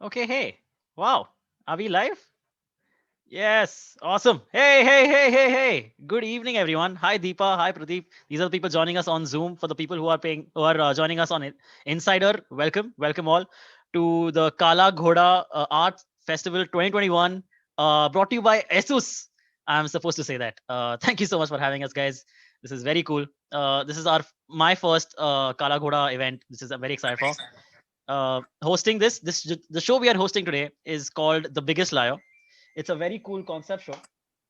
Okay, hey. Wow. Are we live? Yes. Awesome. Hey. Good evening, everyone. Hi, Deepa. Hi, Pradeep. These are the people joining us on Zoom. For the people who are joining us on Insider, welcome all to the Kala Ghoda Arts Festival 2021, brought to you by ASUS. I'm supposed to say that. Thank you so much for having us, guys. This is very cool. This is my first Kala Ghoda event. This is I'm very excited for hosting this. The show we are hosting today is called The Biggest Liar. It's a very cool concept show,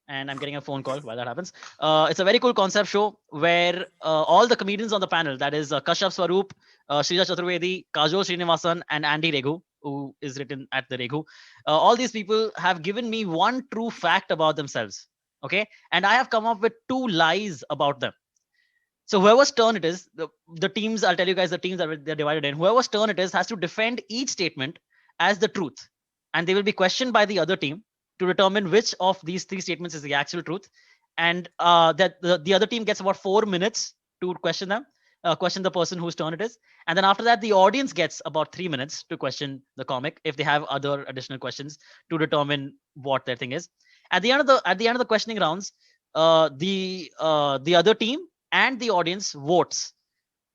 and I'm getting a phone call while that happens. It's a very cool concept show where all the comedians on the panel, that is Kashyap Swaroop, Shreeja Chaturvedi, Kajol Srinivasan, and Andy Reghu, who is written at the Reghu. All these people have given me one true fact about themselves. Okay, and I have come up with two lies about them. So whoever's turn it is, the teams, I'll tell you guys the teams that they're divided in. Whoever's turn it is has to defend each statement as the truth. And they will be questioned by the other team to determine which of these three statements is the actual truth. And that the other team gets about 4 minutes to question them, question the person whose turn it is. And then after that, the audience gets about 3 minutes to question the comic if they have other additional questions to determine what their thing is. At the end of the questioning rounds, the other team and the audience votes.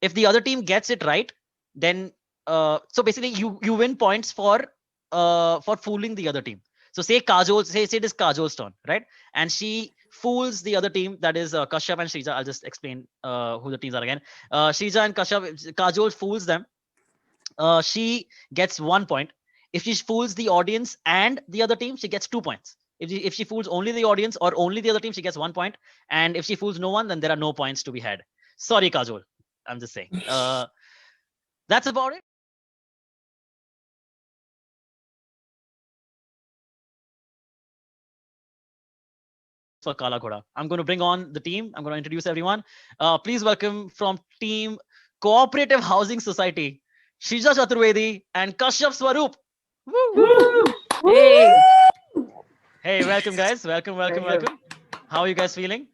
If the other team gets it right, then so basically you win points for fooling the other team. So say it is Kajol's turn, right? And she fools the other team, that is Kashyap and Shreeja. I'll just explain who the teams are again. Shreeja and Kashyap, Kajol fools them. She gets 1 point. If she fools the audience and the other team, she gets 2 points. If she fools only the audience or only the other team, she gets 1 point. And if she fools no one, then there are no points to be had. Sorry, Kajol. I'm just saying. That's about it. For Kala Ghoda, I'm going to bring on the team. I'm going to introduce everyone. Please welcome from Team Cooperative Housing Society, Shreeja Chaturvedi and Kashyap Swaroop. Woo! Hey, Hey, welcome, guys. Welcome. How are you guys feeling?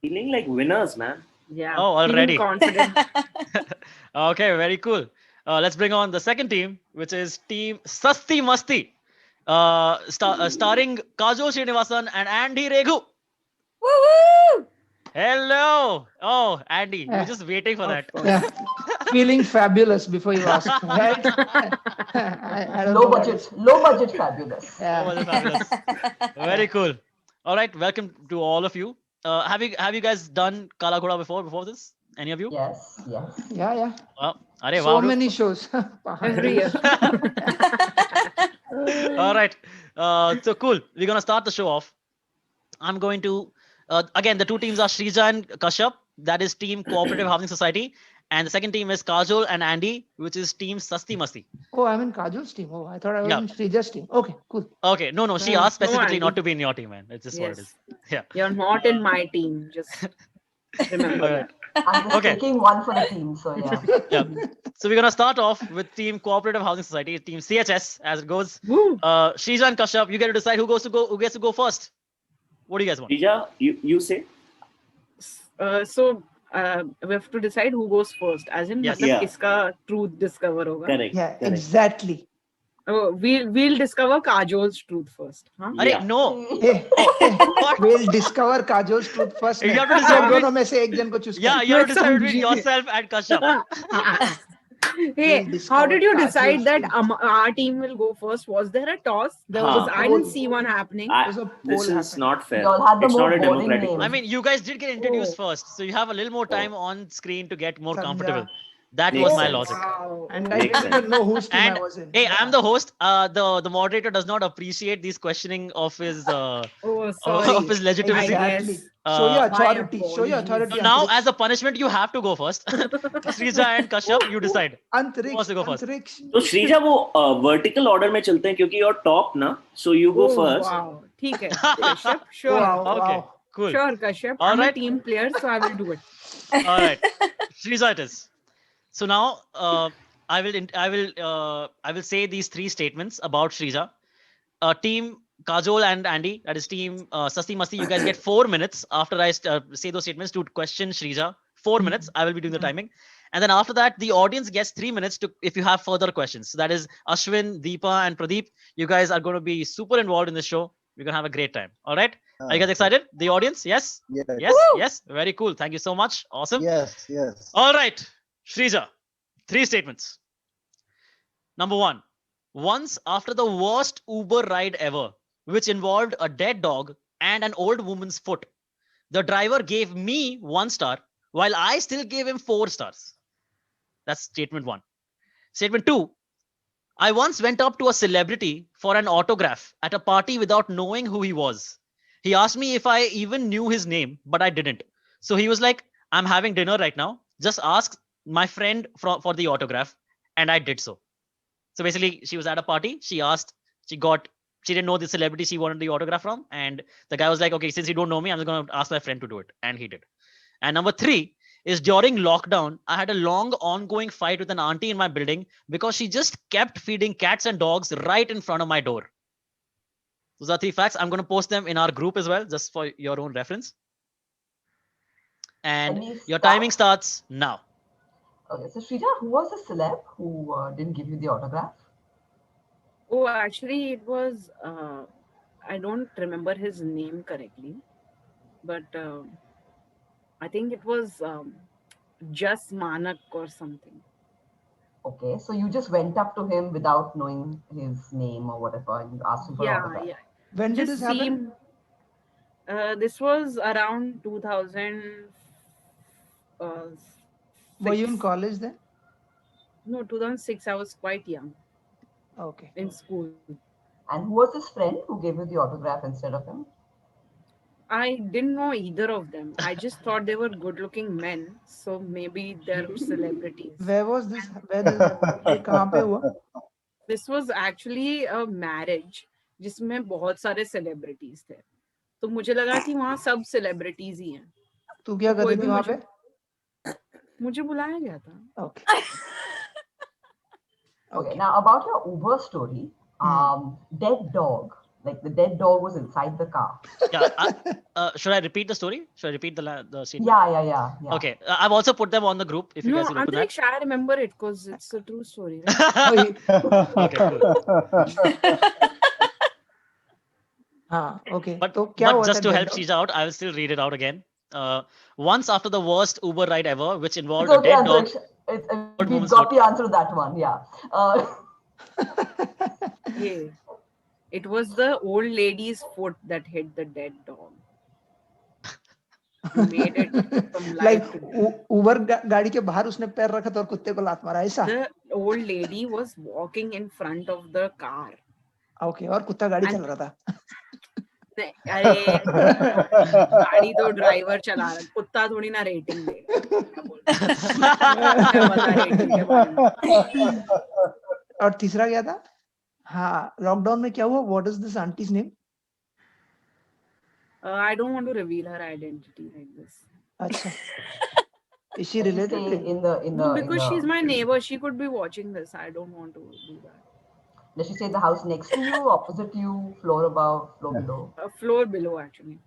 Feeling like winners, man. yeah, Oh, feeling already. confident. Okay, very cool. Let's bring on the second team, which is Team Sasti Masti, starring Kajol Srinivasan and Andy Reghu. Woo-hoo! Hello. Oh, Andy, you were Yeah. just waiting for that. Yeah, feeling fabulous before you ask, right? I don't know Low what budget, is. low budget fabulous. Oh, Yeah, that's fabulous. Very cool. All right, welcome to all of you. Have you guys done Kala Ghoda before this? Any of you? Yes. yeah. Well, are So wow. many shows. Every year. All right. So cool. We're gonna start the show off. I'm going to again, the two teams are Shrija and Kashyap. That is Team Cooperative Housing Society, and the second team is Kajol and Andy, which is Team Sasti Masti. Oh, I'm in Kajol's team. Oh, I thought I was Yeah. in Srija's team. Okay, cool. Okay. No. She No, asked no, specifically not Andy. to be in your team, man. It's just what it is. Yes, Yeah. you're not in my team. Just remember All right. that. I'm just Okay. taking one for the team, so yeah. Yeah. So we're gonna start off with Team Cooperative Housing Society, Team CHS, as it goes. Woo! Shrija and Kashyap, you get to decide who gets to go first. What do you guys want? Rija, you say? So we have to decide who goes first. As in, Yes. मतलब Yeah. किसका truth discover होगा. Correct. Yeah, correct. exactly. Oh, we'll discover Kajol's truth first. Huh? Arey, Yeah. no. Hey, What? we'll discover Kajol's truth first. You नहीं. have to decide हम between- दोनों में से एक जन को choose Yeah, कर. you have to मैं decide between समझी. yourself and Kashyap. Hey, We'll how did you discover decide Kajol's that truth. our team will go first? Was there a toss? There was a Because I didn't poll. see one happening. I, There's a this poll is happening. not fair. You all had the It's more not a boring democratic names. I process. mean, you guys did get introduced Oh. first, so you have a little more time on screen to get more Sanja. comfortable. That Makes was my sense. logic. Wow. And I Makes didn't sense. even know whose team And I was in. hey, Yeah. I'm the host. The moderator does not appreciate these questioning of his Oh, sorry. of his legitimacy. Exactly. Yes. Show your Uh, My authority. Show your apologies. authority. So now, Antariksh. as a punishment, you have to go first. Srija and Kashyap, you decide. Who wants Antariksh. to go first? Antariksh. तो श्रीजा वो vertical order में चलते हैं क्योंकि you're top ना, so you go Oh, first. wow. ठीक है. Kashyap, sure. Wow, Okay, wow. cool. Sure, Kashyap. All I'm right. a team player, so I will do it. All right, Srija it is. So now, I will say these three statements about Srija. Team Kajol and Andy, that is Team Sasti Masti, you guys get 4 minutes after I say those statements to question Srija. 4 minutes. I will be doing the timing. And then after that, the audience gets 3 minutes to if you have further questions. So that is Ashwin, Deepa, and Pradeep. You guys are going to be super involved in this show. We're going to have a great time. All right. Are you guys excited? The audience? Yes? Yes. Yes? Yes? Very cool. Thank you so much. Awesome. Yes. Yes. All right. Shreeja, 3 statements. Number 1. Once after the worst Uber ride ever, which involved a dead dog and an old woman's foot, the driver gave me 1 star while I still gave him 4 stars. That's statement 1. Statement 2. I once went up to a celebrity for an autograph at a party without knowing who he was. He asked me if I even knew his name, but I didn't. So he was like, I'm having dinner right now. Just ask my friend for the autograph. And I did so. So basically, she was at a party. She didn't know the celebrity she wanted the autograph from. And the guy was like, okay, since you don't know me, I'm just going to ask my friend to do it. And he did. And number 3 is during lockdown, I had a long ongoing fight with an auntie in my building because she just kept feeding cats and dogs right in front of my door. Those are 3 facts. I'm going to post them in our group as well, just for your own reference. And your timing starts now. Okay, so Shreeja, who was the celeb who didn't give you the autograph? Oh, actually, it was. I don't remember his name correctly, but I think it was just Manak or something. Okay, so you just went up to him without knowing his name or whatever, and you asked him for Yeah, autograph. yeah. When did Just this happen? seemed. This was around 2000. Were you in 6. college then? No, 2006. I was quite young Okay. in school. And who was his friend who gave you the autograph instead of him? I didn't know either of them. I just thought they were good-looking men, so maybe they're celebrities. Where was this? Where this happened? ये कहाँ पे हुआ? This was actually a marriage जिसमें बहुत सारे celebrities थे. तो मुझे लगा कि वहाँ सब celebrities ही हैं. तू क्या कर कोई रही थी भी वहाँ पे? मुझे बुलाया गया था. Okay. Okay, now about your Uber story, dead dog, like the dead dog was inside the car. Yeah. Should I repeat the story? Should I repeat the scene? Yeah. Okay. I've also put them on the group if you No, guys will open that. Antariksh, I remember it because it's a true story. Right? Okay, cool. हाँ, okay. But, तो क्या हुआ just था to help dead dog? Shreeja out, I will still read it out again. Once after the worst Uber ride ever, which involved It's a okay, dead dog. Antariksh. We've got the answer to that one, yeah. Yeah. It was the old lady's foot that hit the dead dog. He made it from Like life to death. Uber गाड़ी के बाहर उसने पैर रखा था और कुत्ते को लात मारा ऐसा? The old lady was walking in front of the car. Okay, और कुत्ता गाड़ी चल रहा था. अरे गाड़ी तो ड्राइवर चला रहा, कुत्ता थोड़ी ना रेटिंग देगा. क्या पता रेटिंग के बारे में. और तीसरा क्या था? हाँ, लॉकडाउन में क्या हुआ? What is this auntie's name? I don't want to reveal her identity like this. अच्छा. Is she Stay related? in the No, because she's my neighbor. She could be watching this. I don't want to do that. Does she stay in the house next to you, opposite you, floor above, floor below? A floor below, actually.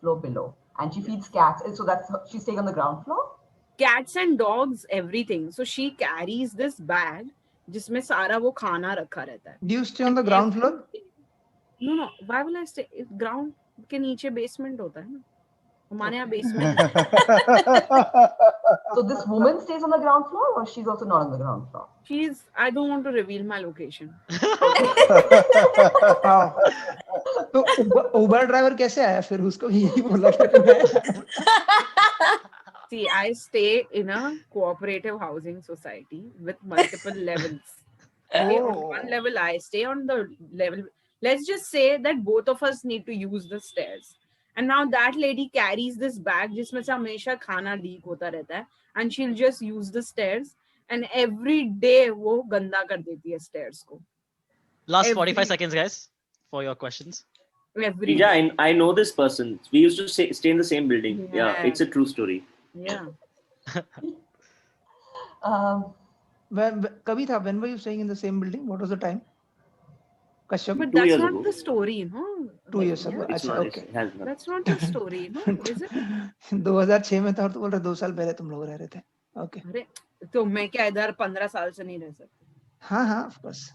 Floor below. And she feeds cats. So she's staying on the ground floor? Cats and dogs, everything. So she carries this bag जिसमें सारा वो खाना रखा रहता है. Do you stay on the ground floor? No. Why will I stay? Ground के नीचे basement होता है ना. हमारे यहाँ basement. So this woman stays on the ground floor, or she's also not on the ground floor? I don't want to reveal my location. तो Uber driver कैसे आया फिर? उसको यही बोला कि See, I stay in a cooperative housing society with multiple levels. Okay, on one level, I stay on the level. Let's just say that both of us need to use the stairs. And now that lady carries this bag जिसमें से हमेशा खाना leak होता रहता है, and she'll just use the stairs. And every day वो गंदा कर देती है stairs को. Last 45 seconds, guys, for your questions. Every Yeah, I know this person. We used to stay in the same building. Yeah. Yeah, it's a true story. Yeah. when were you staying in the same building? What was the time? Kashyap? But 2 that's years not ago. the story, no? 2 years ago. It's अच्छा, not. okay. It has not. That's not the story, no? Is it? 2006 में था और तू बोल रहा 2 साल पहले तुम लोग रह रहे थे. Okay. अरे तो मैं क्या इधर 15 साल से नहीं रह सकती? हाँ, of course.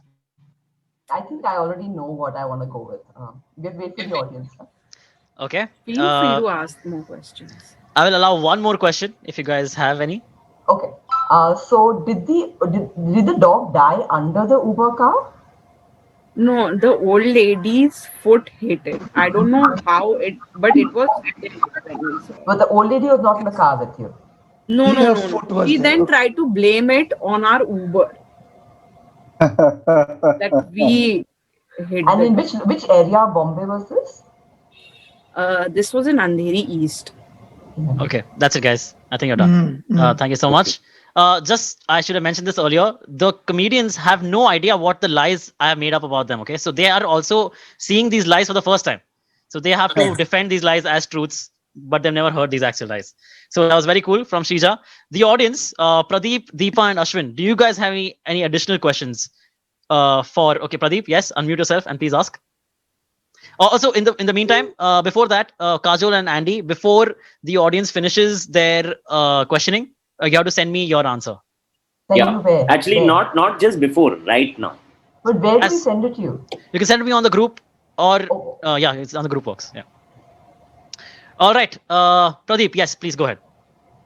I think I already know what I want to go with. Wait for the audience. Huh? Okay. Feel free to ask more questions. I will allow one more question if you guys have any. Okay. So did the dog die under the Uber car? No, the old lady's foot hit it. I don't know how it, but it was hidden when we saw it. But the old lady was not in the car with you. No, Her no, no, foot no. was He there. then tried to blame it on our Uber that we hit And the in dog. which area of Bombay was this? This was in Andheri East. Okay, that's it, guys. I think you're done. Thank you so much. Just I should have mentioned this earlier. The comedians have no idea what the lies I have made up about them. Okay, so they are also seeing these lies for the first time. So they have to defend these lies as truths, but they've never heard these actual lies. So that was very cool from Shreeja. The audience, Pradeep, Deepa, and Ashwin. Do you guys have any additional questions? Okay, Pradeep, yes, unmute yourself and please ask. Also, in the meantime, before that, Kajol and Andy, before the audience finishes their questioning, you have to send me your answer. Send you where? Actually, Where? not just before, right now. But where do we As- send it to you? You can send me on the group or Oh. yeah, it's on the group box. Yeah. All right, Pradeep, yes, please go ahead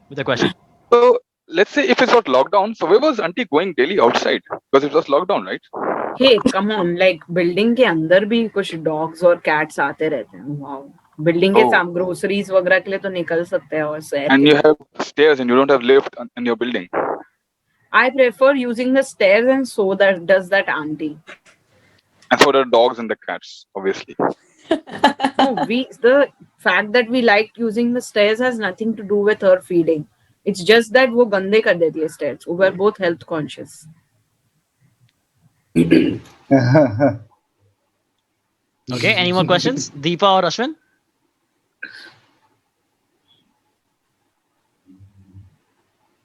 with the question. So let's say if it's not lockdown, so where was auntie going daily outside? Because it was lockdown, right? Hey, come on, like building के अंदर भी कुछ dogs और cats आते रहते हैं. Wow. Building के Oh. groceries वगैरह के लिए तो निकल सकते हैं और सैर And के you लिए. have stairs and you don't have lift in your building. I prefer using the stairs, and so that does that auntie. And so there are dogs and the cats, obviously. No, the fact that we like using the stairs has nothing to do with her feeding. It's just that वो गंदे कर देती है stairs. We are both health conscious. Okay, any more questions? Deepa or Ashwin?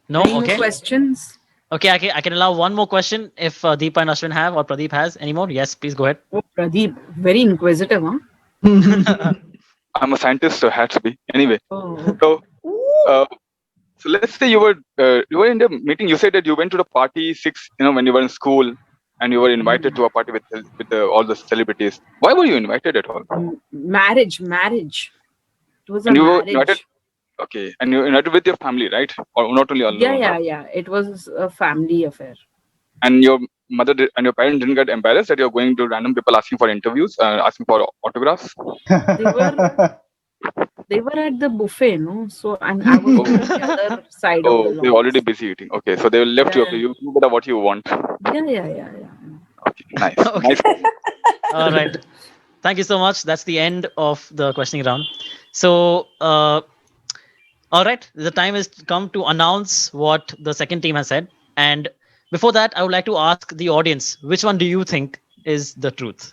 No? Any more Okay. questions? Okay, I can allow one more question if Deepa and Ashwin have or Pradeep has. Any more? Yes, please go ahead. Oh, Pradeep, very inquisitive, huh? I'm a scientist, so had to be. Anyway, Oh. so let's say you were in the meeting. You said that you went to the party when you were in school, and you were invited to a party with all the celebrities. Why were you invited at all? Marriage. It was a And you were marriage. invited. Okay, and you were invited with your family, right? Or not only alone? Yeah. It was a family affair. And your mother and your parents didn't get embarrassed that you're going to random people asking for interviews, asking for autographs? They were at the buffet, no? So and I was on the other side of the lawn. They're already busy eating. Okay, so they left you. Yeah. Okay, you do what you want. Yeah. Okay, nice. Okay. Nice. All right. Thank you so much. That's the end of the questioning round. So, all right, the time has come to announce what the second team has said. And before that, I would like to ask the audience, which one do you think is the truth?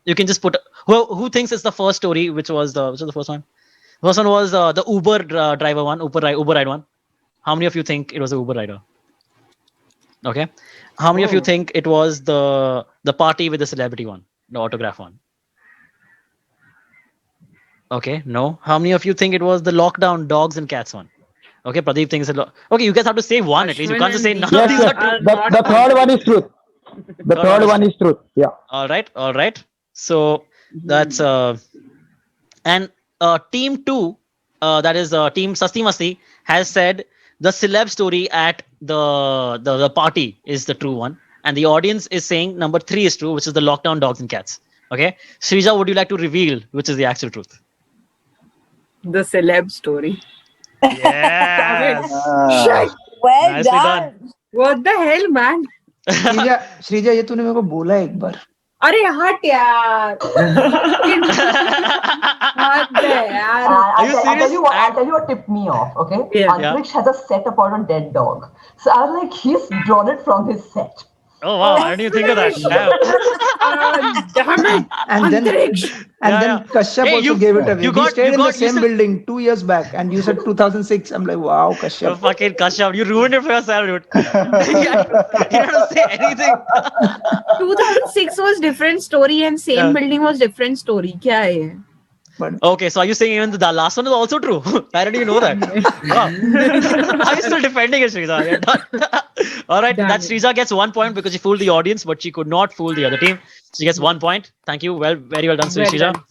You can just put who thinks it's the first story, which was the first one? The first one was the Uber driver one, Uber ride one. How many of you think it was the Uber rider? Okay. How many of you think it was the party with the celebrity one, the autograph one? Okay, no. How many of you think it was the lockdown dogs and cats one? Okay, Pradeep thinks okay, you guys have to say one at least. You can't just say none of these are true. The third one is truth. The third one is truth. Yeah. All right. So that's and team 2, that is team Sasti Masti, has said the celeb story at the party is the true one, and the audience is saying number 3 is true, which is the lockdown dogs and cats. Okay, Shreeja, would you like to reveal which is the actual truth? The celeb story. Yes. Shit. Well Nicely done. What the hell, man? Sreeja ये तूने मेरे को बोला एक बार. अरे हट यार. हट दे यार. Are you I'll serious? tell you what tipped me off, okay? Yeah. Antariksh has a set about a dead dog. So I was like, he's drawn it from his set. Oh wow, I didn't even think of that. Damn it. And then Yeah. Kashyap Hey, also gave it away. you We got- stayed you in the got- you same said- building 2 years back, and you said 2006. I'm like, wow, Oh, Kashyap. fucking Kashyap, you ruined it for yourself, dude. You don't have to say anything. 2006 was different story and same Yeah. building was different story. क्या है ये? but Okay, so are you saying even the last one is also true? I didn't even know that. Wow. Are you still defending it, Shreeja? You're done. All right, Damn that it. Shreeja gets 1 point because she fooled the audience, but she could not fool the other team. She gets 1 point. Thank you. Well, very well done, Well Shreeja. done.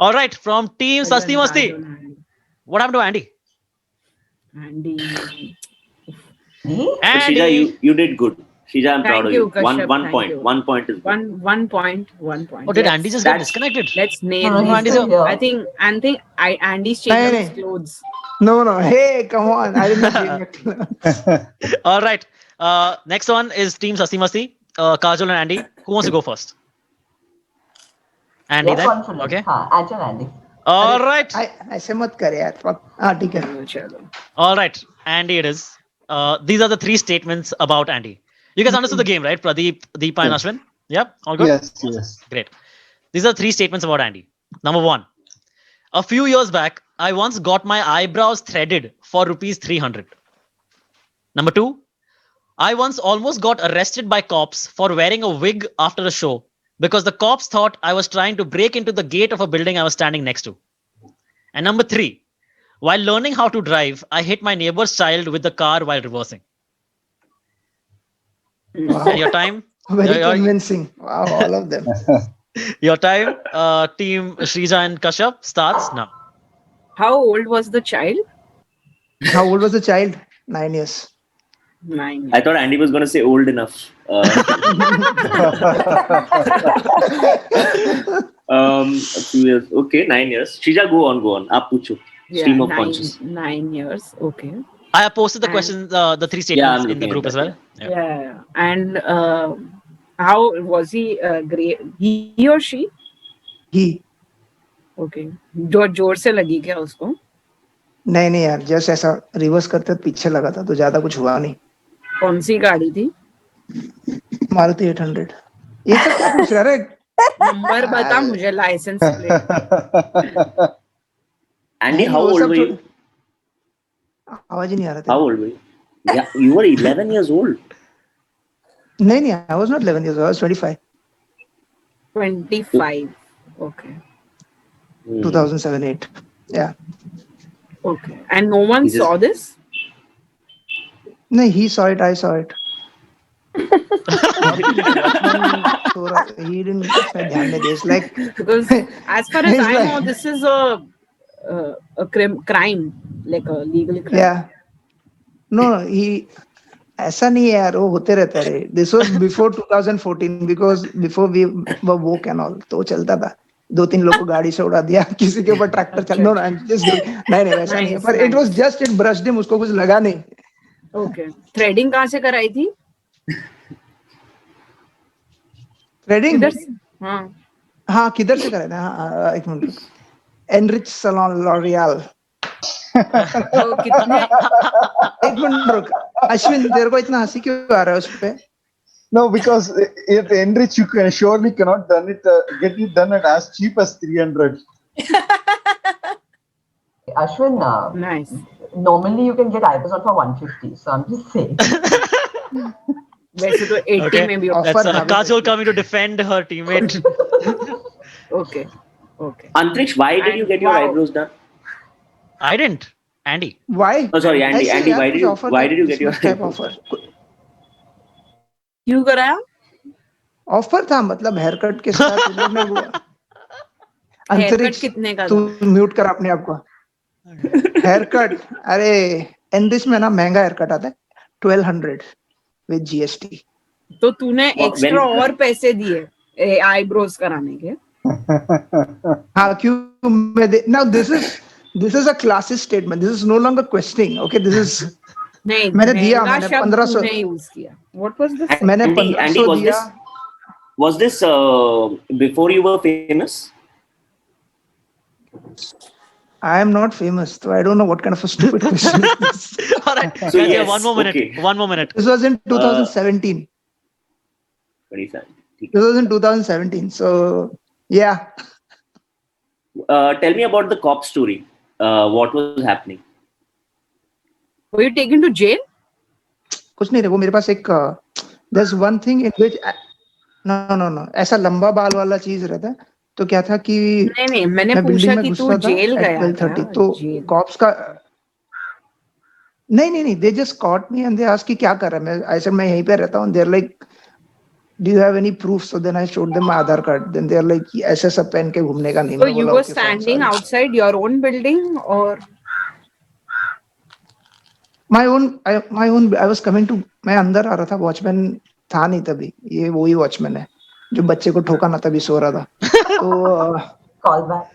All right, from Team Well Sasti done, Masti. Kajol and What happened to Andy? Andy. Me? But Shreeja, Andy. you did good. Shreeja, I'm proud Thank of you, you. Kashyap. One Thank point. you. 1 point is good. One point. 1 point. Oh, did Andy just get That's- disconnected? Let's nail No, No, he's Andy's still a- here. I think Andy's changing his clothes. no. Hey, come on! I didn't change my clothes. All right. Next one is Team Sasti Masti. Kajol and Andy. Who wants to go first? Andy You're then. confident. Okay. Answer Andy. All right. ऐसे मत कर यार. हाँ ठीक है. Chalo. All right. Andy it is. These are the 3 statements about Andy. You guys understood the game, right? Pradeep, Deepa, and Yes. Ashwin? Yep. All good? Yes. Great. These are 3 statements about Andy. Number 1. A few years back, I once got my eyebrows threaded for rupees 300. Number 2. I once almost got arrested by cops for wearing a wig after a show because the cops thought I was trying to break into the gate of a building I was standing next to. And number 3. While learning how to drive, I hit my neighbor's child with the car while reversing. Wow. And your time? Very your- convincing. Wow, all of them. Your time, Team Shreeja and Kashyap, starts now. How old was the child? How old was the child? 9 years. 9. I thought Andy was going to say old enough. A few years. Okay, 9 years. Shreeja, go on. Aap pucho. Stream of conscious. 9 years. Okay. I have posted the And- questions, the 3 statements I'm in the looking group at as that, well. Yeah. And how was he? Great. He or she? He. Okay. जोर से लगी क्या उसको? नहीं यार, just ऐसा reverse करते पीछे लगा था तो ज्यादा कुछ हुआ नहीं. कौन सी गाड़ी थी? मारुति 800. ये सब क्या पूछ रहा है? नंबर बता मुझे, लाइसेंस प्लेट. Andy, how वो old सब were you? आवाज ही नहीं आ रहा How था. old were you? Yeah, you were 11 years old. नहीं, I was not 11 years old. I was 25. 25. Okay. 2007-8. Yeah. Okay. And no one He just- saw this? No, he saw it. I saw it. He didn't ध्यान नहीं दिया. It's like Because as far as It's I like- know, this is a crime, like a legal crime. yeah. No, he ऐसा नहीं है यार, वो होते रहता है. This was before 2014 because before we were woke and all. तो चलता था. 2-3 लोग को गाड़ी से उड़ा दिया, किसी के ऊपर ट्रैक्टर चल. No, I'm just नहीं वैसा नहीं है. Nice, पर it was nice. just it brushed him. उसको कुछ लगा नहीं. Okay. Threading कहाँ से कराई थी? Threading. किधर से? हाँ. हाँ किधर से करा था? हाँ एक मिनट. Enrich Salon L'Oreal. तो कितने? एक मिनट रुक. अश्विन तेरे को इतना हंसी क्यों आ रहा है उस पे? No, because if Enrich, you can surely cannot get it done at as cheap as 300. Ashwin, Nice. normally you can get eyebrows on for 150. So I'm just saying. वैसे तो 80 Okay. में भी Offer That's था. Kajol coming to defend her teammate. Okay. Okay. Antariksh, why did you And get your wow. eyebrows done? I didn't. Andy. Why? Oh, sorry, Andy. ऐसे Andy, यार, why कुछ did you offer why था, did you get your Christmas type eyebrows? offer? क्यों कराया? Offer था मतलब hair cut के साथ उन्होंने वो हेयर कट अंतरिक्ष कितने का तू था? म्यूट कर अपने आप को. हेयर कट अरे एनरिच में ना महंगा हेयर कट आता है 1200 विद जीएसटी. तो तूने When- एक्स्ट्रा और पैसे दिए आईब्रोज कराने के? हाँ क्यों मैं now this is a classic statement. This is no longer questioning. Okay this is नहीं, मैंने दिया, महंगा मैंने शब्द 1500 तूने यूज किया. What was this? मैंने Andy, 1500 was दिया. was this before you were famous? I am not famous, so I don't know what kind of a stupid question is this. All right. So Guys, yes, one more minute. okay. One more minute. This was in 2017. 27. This was in 2017. So yeah. Tell me about the cop story. What was happening? Were you taken to jail? कुछ नहीं रे, वो मेरे पास एक there's one thing in which no ऐसा लंबा बाल वाला चीज रहता है तो क्या था कि नहीं मैंने मैं पूछा बिल्डिंग में कि घुसा तू था जेल at गया 12:30 क्या? तो जेल। कॉप्स का नहीं they just caught me and they asked कि क्या कर रहा है। मैं आई सेड मैं यहीं पे रहता हूँ। They are like do you have any proof? So then I showed them my Aadhaar card. Then they are like ऐसे सब पहन के घूमने का नहीं। So मैं you बोला were okay fine standing sorry. outside your own building or my own I was coming to. मैं अंदर आ रहा था, वॉचमैन था नहीं तभी। ये वही वॉचमैन है जो बच्चे को ठोका ना तभी सो रहा था। तो Call back.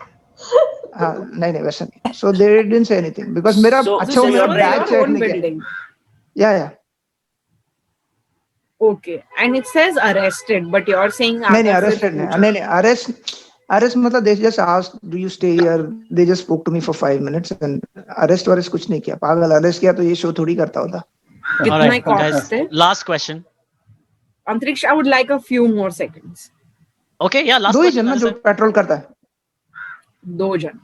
हाँ नहीं वैसा नहीं। So they didn't say anything because मेरा So- अच्छा so वो this मेरा was bag your check own नहीं किया। building? या Okay, and it says arrested, but you're saying नहीं आकर फिर अरेस्टेड पूछा। नहीं अरेस्ट मतलब they just asked do you stay here. They just spoke to me for 5 minutes and arrest वरेस्ट कुछ नहीं किया। पागल, अरेस्ट किया तो ये शो थोड़ी करता होता। All कितने right, cops guys. थे? Last question. Antariksh, I would like a few more seconds. Okay, yeah. Last दो ही question. जन ना as I जो said. पेट्रोल करता है। 2 जन।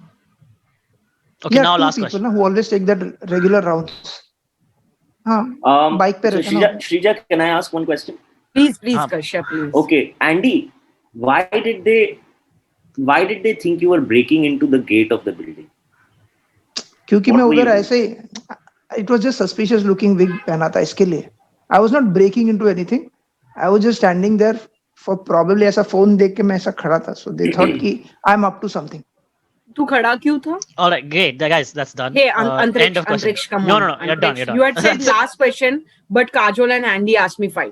Okay, या now 2 last people question. ना who always take that regular rounds। हाँ बाइक पे So रहता ना। Shreeja, can I ask one question? Please, हाँ. Kashyap, please. Okay, Andy, why did they think you were breaking into the gate of the building? क्योंकि What मैं were उधर you ऐसे ही it was just suspicious looking wig पहना था इसके लिए। I was not breaking into anything. I was just standing there for probably ऐसा फोन देख के मैं ऐसा खड़ा था। सो दे थॉट कि I am up to something. तू खड़ा क्यों था? All right, great, guys. That's done. Hey, End Antariksh, of question. Antariksh, come No, on. you're done. You're done. You had said That's it. last question, but Kajol and Andy asked me 5.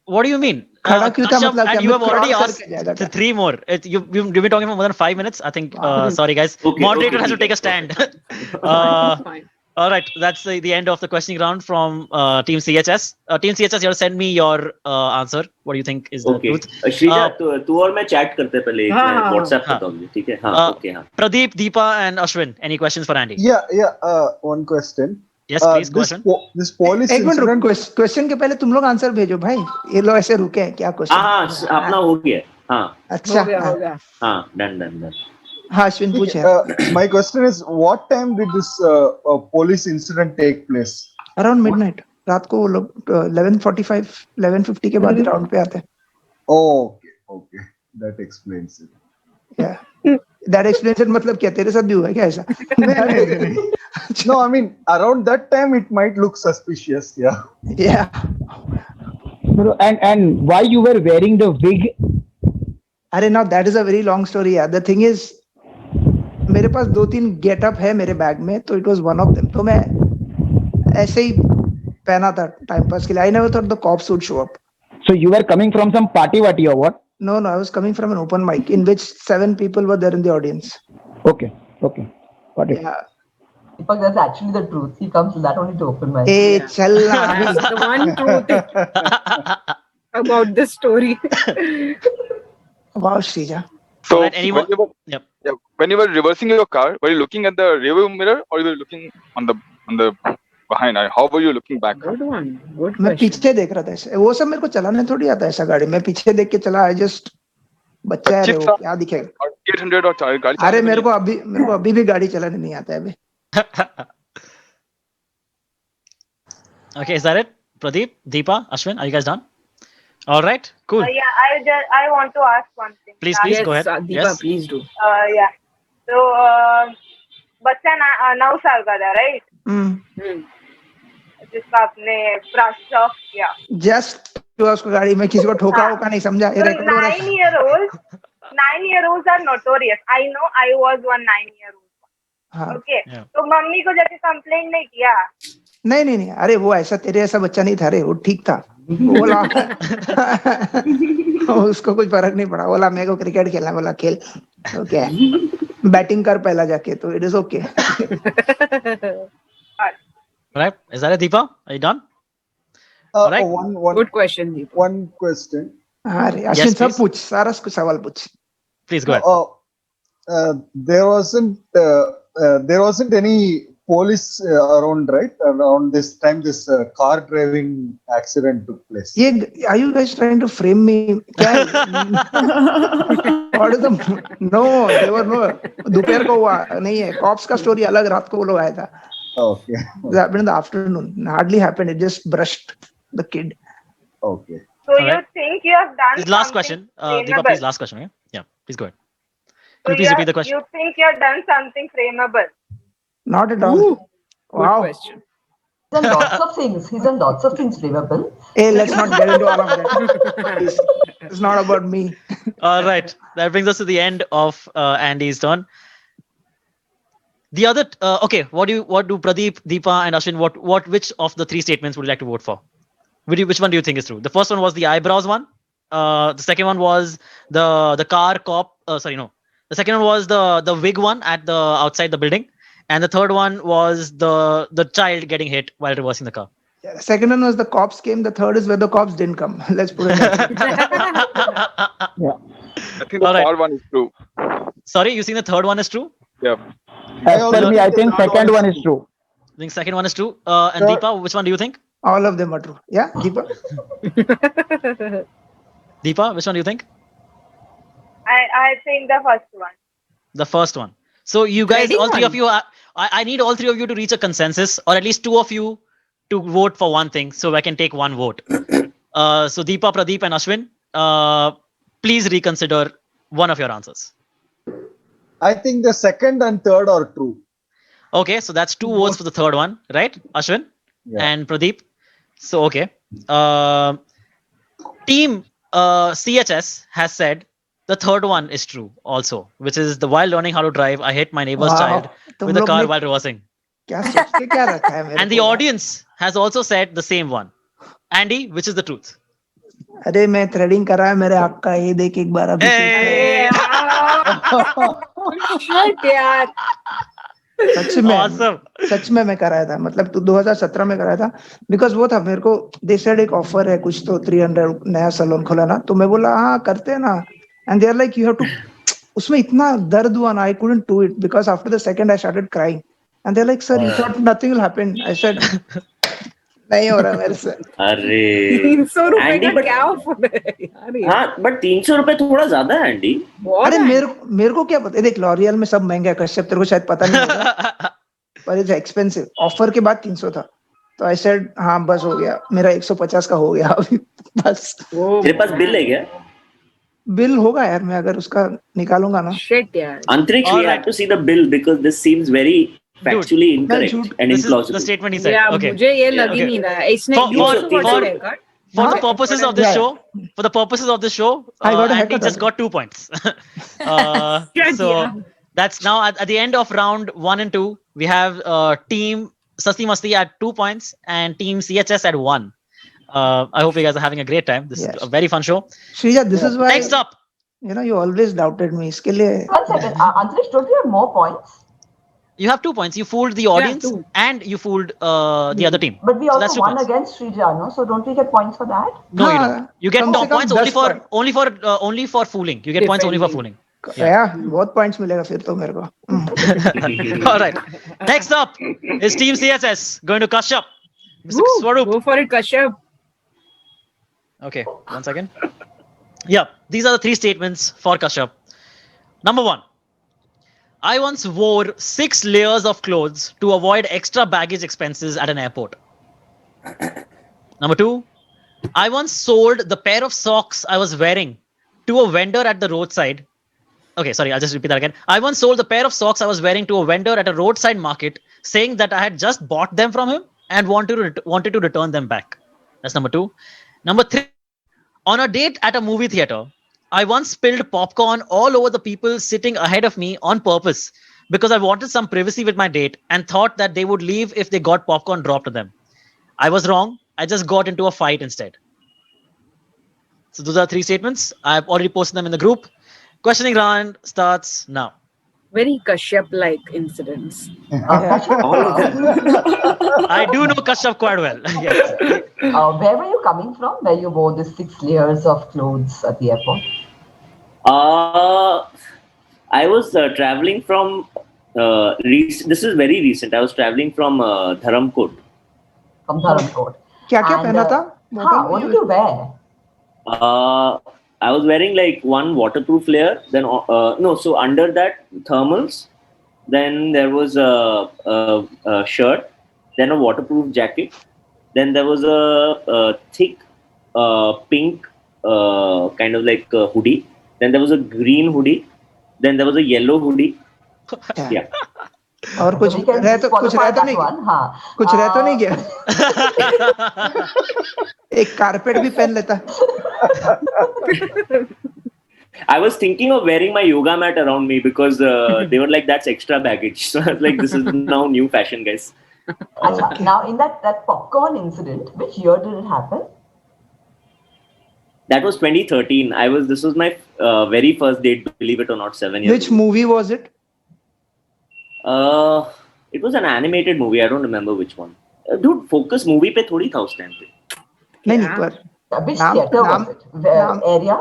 What do you mean? खड़ा क्यों था Kashyap, मतलब क्या? and you मैं have already cross asked करके जाएगा क्या? 3 more. You've been talking for more than 5 minutes. I think. Wow. Sorry, guys. Okay, Moderator okay, has to ठीक take है, a stand. Fine. All right, that's the end of the questioning round from Team CHS. Team CHS, you have to send me your answer. What do you think is the Okay. truth? Shreeja, तू और मैं chat करते हैं पहले। हाँ, मैं हाँ, WhatsApp हाँ. करता हूँ, ठीक है? हाँ, okay, हाँ. Pradeep, Deepa, and Ashwin, any questions for Andy? One question. Yes, please, go This Ashwin. this police एक मिनट रुक। incident. क्वेश्चन के पहले तुम लोग आंसर भेजो भाई। ये लोग ऐसे रुके हैं क्या क्वेश्चन? हाँ, अपना हो गया। हाँ, अच्छा हो गया। हाँ, done. हाँ अश्विन पूछ यार। My question is, what time did this police incident take place? Around midnight. रात को वो लोग 11:45 11:50 के बाद राउंड पे आते हैं। Okay, that explains it. That explanation मतलब क्या? तेरे साथ भी हुआ है क्या ऐसा? नहीं. No, I mean around that time it might look suspicious. Yeah. And why you were wearing the wig? अरे now that is a very long story यार। The thing is मेरे पास 2-3 गेटअप है मेरे बैग में, तो it was one of them. तो मैं ऐसे ही पहना था टाइम पास के लिए। I never thought the cops would show up. So you were coming from some party or what? No, I was coming from an open mic in which 7 people were there in the audience. Okay, got it. Yeah. Deepak, that's actually the truth. He comes to that only to open mic. ए चल ना That's अभी। the one truth about this story. Wow Sreeja. So Alright, anyone? when you were reversing your car, were you looking at the rearview mirror or you were looking on the behind? How were you looking back? Good one. Good मैं question. पीछे देख रहा था ऐसे। वो सब मेरे को चलाने थोड़ी आता है ऐसा गाड़ी। मैं पीछे देख के चला। आई जस्ट बच्चा है रे, वो क्या दिखेगा? 800 और गाड़ी अरे चलाने में मेरे को अभी भी गाड़ी चलाने नहीं आता है अभी। Okay, is that it? Pradeep, Deepa, Ashwin, are you guys done? All right, cool. Yeah, I want to ask one thing. Please, Yes, go ahead. Deepa, Yes. please do. Yeah. So, बच्चा 9 साल का था, right? जिसका आपने brush off किया। Just उसको गाड़ी में किसी को ठोका होगा नहीं समझा। ये So रिकॉर्ड हो रहा है। 9-year-olds are notorious. I know I was one 9-year-old. हाँ। Okay. Yeah. तो मम्मी को जाके कंप्लेंट नहीं किया? नहीं। अरे वो ऐसा तेरे ऐसा बच्चा नहीं था रे। वो ठीक था। बोला उसको कुछ फर्क नहीं पड़ा। बोला मेरे को क्रिकेट खेलना। बोला खेल। ओके बैटिंग कर पहला जाके। तो it is okay. Right, is that it, Deepa? Are you done? Alright. One Good question, Deepa. one question. अरे अश्विन Yes, सब please. पूछ। सारा सवाल पूछ। Please go ahead. There wasn't any police around, right? Around this time, this car driving accident took place. ये are you guys trying to frame me? क्या? What is the no? There were no. दोपहर को हुआ नहीं है। Cops का story अलग। रात को वो लोग आया था। Okay. It happened in the afternoon. Hardly happened. It just brushed the kid. Okay. So Alright. you think you have done This last something question. Deepa, trainable? please, last question. Yeah, please. Please go ahead. So Could you please repeat the question? you think you've done something frameable? Not at all. Ooh, good Wow. question. He's done lots of things. He's done lots of things flammable. Hey, let's not get into all of that. It's not about me. All right. That brings us to the end of Andy's turn. The other, okay. What do Pradeep, Deepa, and Ashwin? Which of the three statements would you like to vote for? Which one do you think is true? The first one was the eyebrows one. The second one was the car cop. Sorry, no. The second one was the wig one at the outside the building, and the third one was the child getting hit while reversing the car. Yeah, the second one was the cops came. The third is where the cops didn't come. Let's put it that way. Yeah. I think the All right. third one is true. Sorry, you think the third one is true? Yeah. As also per me, I think the third second one is true. I think second one is true. And Sure. Deepa, which one do you think? All of them are true. Yeah, Deepa? Deepa, which one do you think? I think the first one. The first one. So you guys, Threading all three of one. you, I need all three of you to reach a consensus, or at least two of you to vote for one thing, so I can take one vote. So Deepa, Pradeep, and Ashwin, please reconsider one of your answers. I think the second and third are true. Okay, so that's two votes for the third one, right? Ashwin Yeah. and Pradeep. So okay. Team CHS has said the third one is true also, which is the while learning how to drive, I hit my neighbor's Wow. child तुम with a लोग car ने while reversing. क्या सोच के क्या रखा है मेरे And the को यार? audience has also said the same one. Andy, which is the truth? अरे मैं थ्रेडिंग कर रहा है मेरे आँख का ये देख एक बार अभी Hey! Shit, यार. सच में Awesome. सच में मैं कराया था मतलब 2017 में कराया था बिकॉज वो था मेरे को दे सेड एक ऑफर है कुछ तो 300 नया सैलून खोला ना तो मैं बोला हाँ करते हैं ना and they are like you have to उसमें इतना दर्द हुआ ना I couldn't do it because after the second I started crying and they are like sir you thought nothing will happen I said नहीं हो रहा मेरे से अरे 300 रुपए Andy, का but- क्या ऑफर है यार ये? हाँ बट 300 रुपए थोड़ा ज्यादा है एंडी. बहुत अरे है। मेरे को क्या पता देख लॉरियल में सब महंगा है कश्यप तेरे को शायद पता नहीं होगा पर इट्स एक्सपेंसिव ऑफर के बाद 300 था तो आई सेड हाँ बस हो गया मेरा 150 का हो गया अभी बस तेरे पास बिल है क्या? बिल होगा यार मैं अगर उसका निकालूंगा ना Shit, यार. Antariksh, we Alright. have to see the bill because this seems very factually incorrect झूठ- and This is the implausible. statement he said. Yeah, Okay. मुझे ये लग ही okay. नहीं रहा है. इसने For- you for- also got for- a haircut? For the Okay, purposes got of this Yeah. show, for the purposes of this show, I got a Andy haircut just also. got 2 points. Shit, So yeah. that's now at the end of round 1 and 2. We have team Sasti Masti at 2 points and team CHS at 1. I hope you guys are having a great time. This Yes. is a very fun show. Sreeja this is why Next up, you know you always doubted me इसके लिए One second. Antariksh, don't you have more points? you have 2 points. You fooled the audience two. and you fooled the other team. But we So also that's 2 won points. against Shreeja, no? So don't we get points for that? No, you हाँ, don't. You get कम से कम points 10 point. only for fooling. You get points only for fooling. या बहुत points मिलेगा फिर तो मेरे को All right. Next up is Team CSS going to Kashyap. Mr. Woo, Swaroop. Go for it, Kashyap. Okay, 1 second. Yeah, these are the 3 statements for Kashyap. Number 1. I once wore 6 layers of clothes to avoid extra baggage expenses at an airport. Number 2. I once sold the pair of socks I was wearing to a vendor at the roadside. Okay, sorry, I'll just repeat that again. I once sold the pair of socks I was wearing to a vendor at a roadside market, saying that I had just bought them from him and wanted to return them back. That's number 2. Number 3. On a date at a movie theater, I once spilled popcorn all over the people sitting ahead of me on purpose because I wanted some privacy with my date and thought that they would leave if they got popcorn dropped to them. I was wrong. I just got into a fight instead. So those are 3 statements. I've already posted them in the group. Questioning round starts now. Very Kashyap-like incidents. All of them. I do know Kashyap quite well. Yes. Where were you coming from? Where you wore the 6 layers of clothes at the airport? I was traveling from. This is very recent. I was traveling from Dharamkot. From Dharamkot. क्या क्या And, पहना था What did you wear? I was wearing like one waterproof layer. Then no, so under that thermals. Then there was a shirt. Then a waterproof jacket. Then there was a thick pink kind of like hoodie. Then there was a green hoodie. Then there was a yellow hoodie. Yeah. और कुछ we can रह तो कुछ disqualify रह तो that नहीं one. हाँ. कुछ रह तो नहीं गया एक कारपेट भी पहन लेता I was thinking of wearing my yoga mat around me because they were like, that's extra baggage. So I was like, this is now new fashion, guys. Achha, now in that popcorn incident, which year did it happen? That was 2013. This was my very first date, believe it or not, 7 years which ago. movie was it It was an animated movie. I don't remember which one. Dude, focus movie पे थोड़ी था उस time पे. नहीं नहीं पर Which नाम theater नाम was it? The area?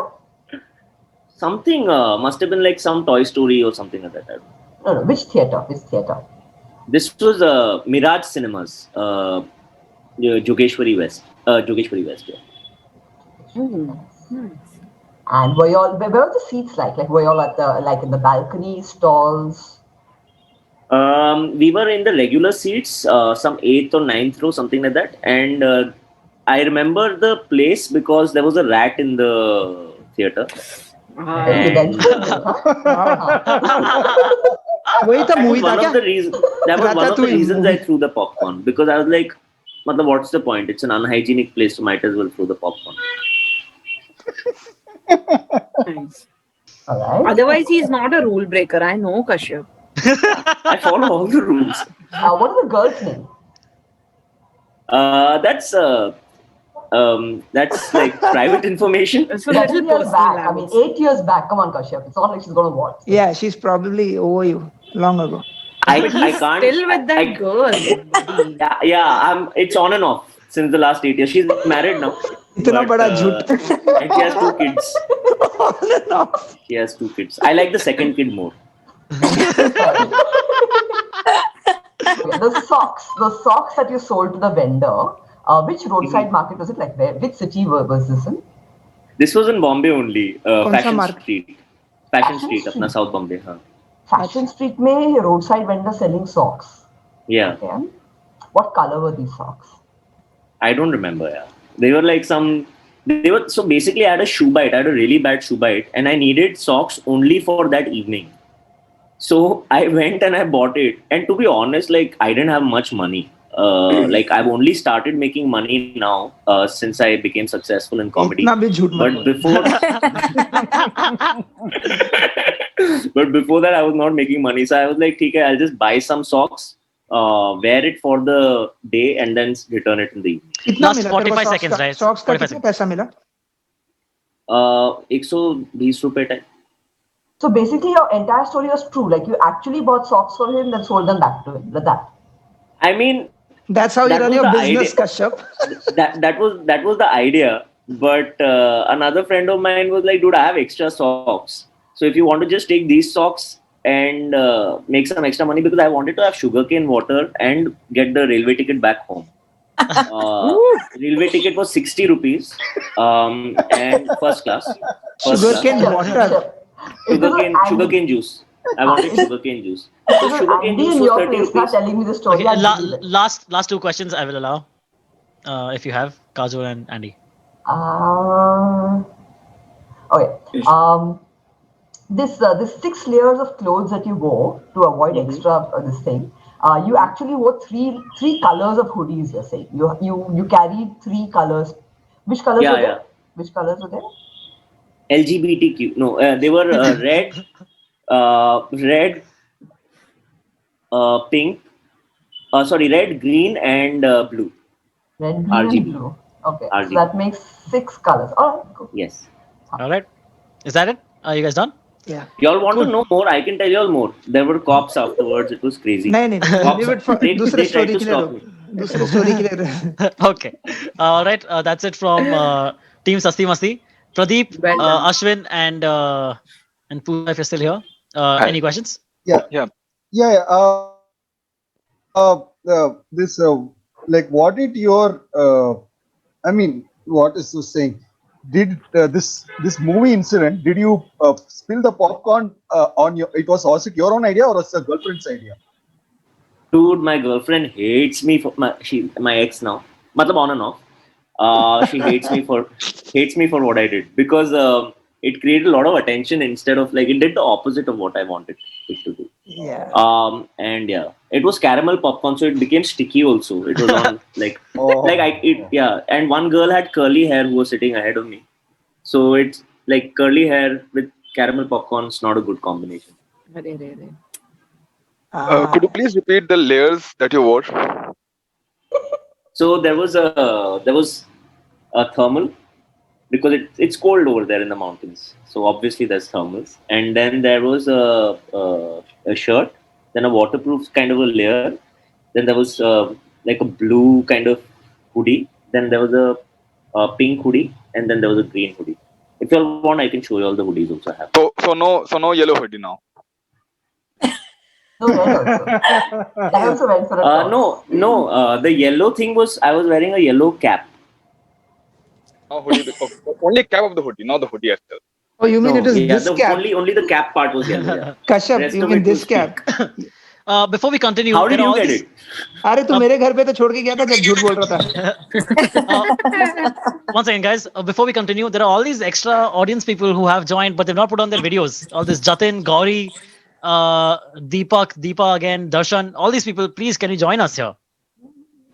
Something must have been like some Toy Story or something like that. I don't know. No. Which theater? Which theater? This was Mirage Cinemas, Jogeshwari West. Jogeshwari West, yeah. And were you all? Where were the seats like? Like were you all at the in the balcony stalls? We were in the regular seats, some 8th or 9th row, something like that. And I remember the place because there was a rat in the theater. Very And eventful, huh? वही था movie था one क्या of the reasons that was one of the Ratatouille reasons I movie. threw the popcorn because I was like, "Matlab, what's the point? It's an unhygienic place, so might as well throw the popcorn." Nice. All right. Otherwise, he's not a rule breaker. I know Kashyap. I follow all the rules. What is the girl's name? That's like private information. It's a That little years personal. back. I I mean, would say. 8 years back. Come on, Kashyap. It's not like she's gonna watch. yeah she's probably over you long ago I But he's can't. still with that girl. buddy. Yeah. It's on and off since the last 8 years. She's married now. इतना but, बड़ा झूठ And she has 2 kids. She has 2 kids. I like the second kid more. Okay, the socks that you sold to the vendor. Which roadside market was it? Like where? Which city was this in? This was in Bombay only. कौन सा Fashion market? Street. Fashion Fashion Street, अपना Street. South Bombay. हाँ. Fashion Street में roadside vendor selling socks. Yeah. Okay. What color were these socks? I don't remember. Yeah. They were like some. They were so basically. I had a shoe bite. I had a really bad shoe bite, and I needed socks only for that evening. So I went and I bought it. And to be honest, like I didn't have much money. Like I've only started making money now since I became successful in comedy. इतना भी झूठ मत But बोल before, but before that, I was not making money. So I was like, okay, I'll just buy some socks, wear it for the day, and then return it in the evening. कितना Last मिला तेरे को 45 socks seconds, का right? socks का 45 कितना पैसा मिला 120 रुपए type. So basically, your entire story was true. Like you actually bought socks for him, then sold them back to him. Like that. I mean, that's how you that run was your the business idea. Kashyap that was the idea. But another friend of mine was like, dude, I have extra socks. So if you want to just take these socks and make some extra money, because I wanted to have sugarcane water and get the railway ticket back home. Railway ticket was 60 rupees and first class. sugarcane water Sugarcane juice. I wanted sugarcane juice. So sugarcane Andy juice in was your 30 place, not rupees. telling me the story. Okay, I'll believe it. last 2 questions I will allow. If you have Kajol and Andy. Okay. This 6 layers of clothes that you wore to avoid extra this thing. You actually wore three colors of hoodies. You're saying you carried 3 colors. Which colors were there? Which colors were there? LGBTQ. No, they were red, pink. Sorry, red, green, and blue. Red, green, RGB. and blue. Okay, RGB. so that makes 6 colors. All right, cool. Yes. All right. Is that it? Are you guys done? yeah Y'all want to know more? I can tell y'all more. There were cops afterwards. It was crazy. नहीं नहीं Cops, leave it for they दूसरे tried story to के लिए stop रहो me. दूसरे story के लिए रहो Okay. All right. That's it from Team Sasti Masti. Pradeep, Well done. Ashwin, and Pooja, if you're still here. Any questions? Yeah. This like what did your I mean what is this saying? Did this movie incident? Did you spill the popcorn on your? Was it your own idea or was it a girlfriend's idea? Dude, my girlfriend hates me for my ex now. Matlab on and off. She hates me for what I did because it created a lot of attention instead of like it did the opposite of what I wanted it to do. Yeah. And yeah, it was caramel popcorn, so it became sticky also. It was on Oh, and one girl had curly hair who was sitting ahead of me. So it's like curly hair with caramel popcorn is not a good combination. Arey, arey, arey. Could you please repeat the layers that you wore? So there was a thermal because it's cold over there in the mountains. So obviously there's thermals, and then there was a shirt, then a waterproof kind of a layer, then there was like a blue kind of hoodie, then there was a pink hoodie, and then there was a green hoodie. If you all want, I can show you all the hoodies also I have. So no yellow hoodie now. No, red also. I also went for a toss. No. The yellow thing was I was wearing a yellow cap. No hoodie. Only cap of the hoodie, not the hoodie itself. Oh, you mean it is yeah, this cap? only the cap part was yellow. Yeah. Kashyap, Rest you of mean it this was cap? pink. Before we continue, How did there are you all get these- it? अरे तू मेरे घर पे तो छोड़ के गया था जब झूठ बोल रहा था. One second, guys. Before we continue, there are all these extra audience people who have joined, but they've not put on their videos. All this Jatin, Gauri, Deepa again, Darshan, all these people. Please, can you join us here?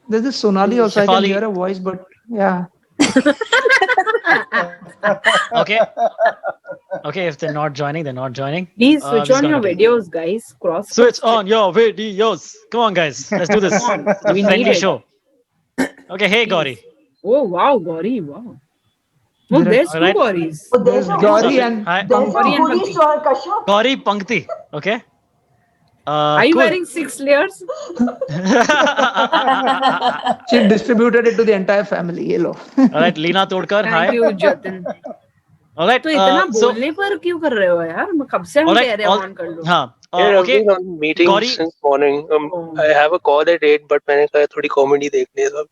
There's this Sonali also. I can Shefali. hear a voice, but yeah. Okay. Okay, if they're not joining, they're not joining. Please I'm switch just on gonna your continue. videos, guys. Cross. Switch on your videos. Come on, guys. Let's do this. Come on, It's a we need friendly it. show. Okay, hey, Gauri. Oh wow, Gauri, wow. Oh, There are- there's two Alright. Gauris. But there's no Gauri hoodie. and Hi. There's no Gauri and hoodies to our Kashyap. Gauri Pankti. Okay. Are you Cool. wearing 6 layers? she distributed it to the entire family. Ye lo. All right, Leena Todkar. Thank Hi. you, Jatin. All right. तो इतना So, बोलने पर क्यों कर रहे हो यार? मैं कब से हम all कह right. रहे हैं ऑन कर लो. हाँ. Yeah, I've Okay. been on meetings Gauri. since morning. Oh. I have a call at 8, but मैंने कहा थोड़ी comedy देखनी है सब.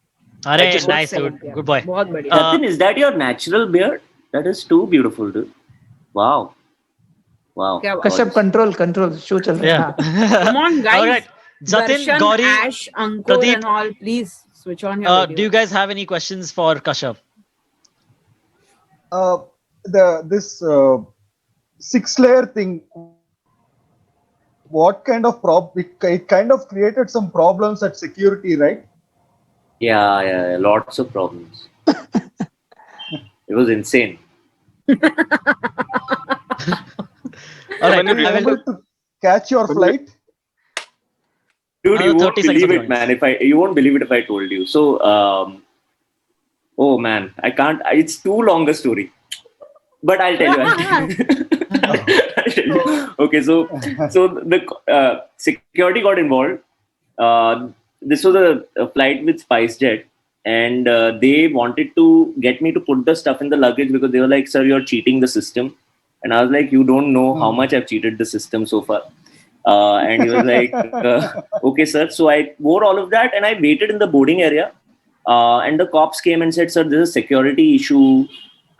Arey, just- nice, dude. Good boy. बहुत बढ़िया. Jatin, is that your natural beard? That is too beautiful, dude. Wow. क्या बात. Kashyap, control. Show चल रहा है. Yeah. हाँ. Come on, guys. All right. Jatin, Darshan, Gauri, Ash, Ankur, Pradeep. and all. Please switch on your do you video. guys have any questions for Kashyap? this 6-layer thing. What kind of it kind of created some problems at security, right? Yeah, lots of problems. It was insane. All right. When you I will- Able to catch your flight? Dude, you Another won't 30 seconds believe of it, man. You won't believe it if I told you. So, oh man, I can't. It's too long a story, but I'll tell you. I'll tell you. Okay, so the security got involved. This was a flight with SpiceJet, and they wanted to get me to put the stuff in the luggage because they were like, "Sir, you're cheating the system." And I was like, "You don't know how much I've cheated the system so far." And he was like, "Okay, sir." So I wore all of that, and I waited in the boarding area. And the cops came and said, "Sir, this is a security issue."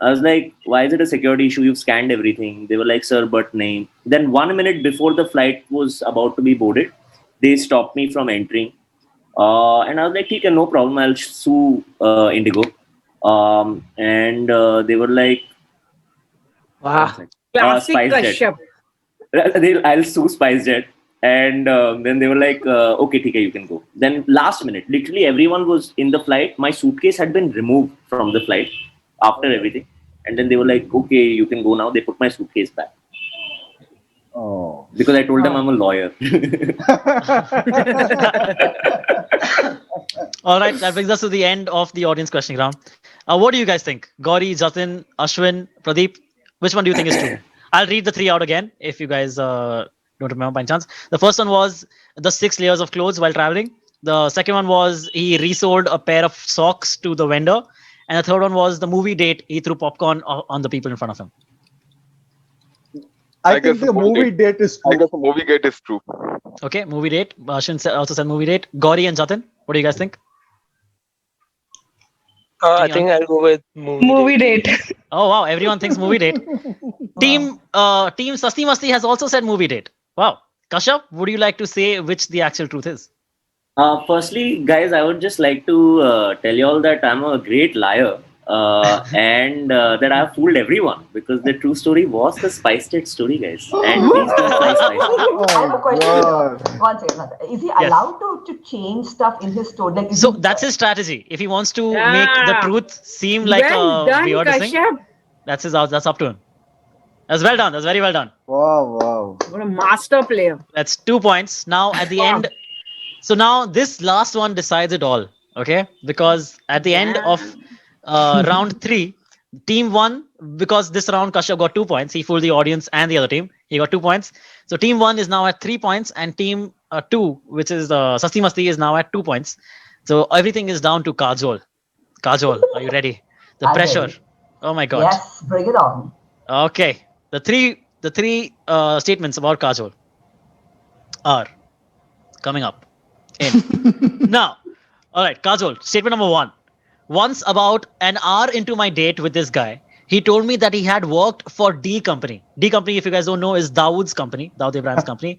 I was like, "Why is it a security issue? You've scanned everything." They were like, "Sir, but nahi." Then 1 minute before the flight was about to be boarded, they stopped me from entering. And I was like, "Okay, no problem. I'll sue Indigo." And they were like, Wow. Classic SpiceJet. Kashyap. I'll sue SpiceJet. And then they were like, okay, TK, you can go. Then last minute, literally everyone was in the flight. My suitcase had been removed from the flight after everything. And then they were like, okay, you can go now. They put my suitcase back. Oh. Because I told them I'm a lawyer. All right, that brings us to the end of the audience questioning round. What do you guys think? Gauri, Jatin, Ashwin, Pradeep, which one do you think is true? I'll read the three out again if you guys don't remember by chance. The first one was the 6 layers of clothes while traveling. The second one was he resold a pair of socks to the vendor. And the third one was the movie date. He threw popcorn on the people in front of him. I guess think the the movie movie date is I true. guess the movie gate is true. Okay, movie date. Ashwin also said movie date. Gauri and Jatin, what do you guys think? I think I'll go with movie date. Oh wow, everyone thinks movie date. Team Sasti Masti has also said movie date. Wow. Kashyap, would you like to say which the actual truth is? Firstly, guys, I would just like to tell you all that I'm a great liar. and that I have fooled everyone because the true story was the Spice State story, guys. And please don't fry spices. I have a question here. One second. Is he Yes. allowed to change stuff in his story? Like, is So he, that's his strategy. If he wants to make the Yeah. truth seem like Well a done, weird thing, Kashyap. that's up to him. That's well done. That's very well done. Wow. What a master player. That's 2 points. Now at the Wow. end, so now this last one decides it all. Okay, because at the end of round 3, team 1, because this round Kashyap got 2 points. He fooled the audience and the other team. He got 2 points. So team 1 is now at 3 points, and team 2, which is Sasti Masti, is now at 2 points. So everything is down to Kajol. Kajol, are you ready? The I'm pressure. ready. Oh my God. Yes, bring it on. Okay. The three statements about Kajol are coming up in now. All right, Kajol, statement number 1. Once, about an hour into my date with this guy, he told me that he had worked for D Company. D Company, if you guys don't know, is Dawood's company, Dawood Ibrahim's company.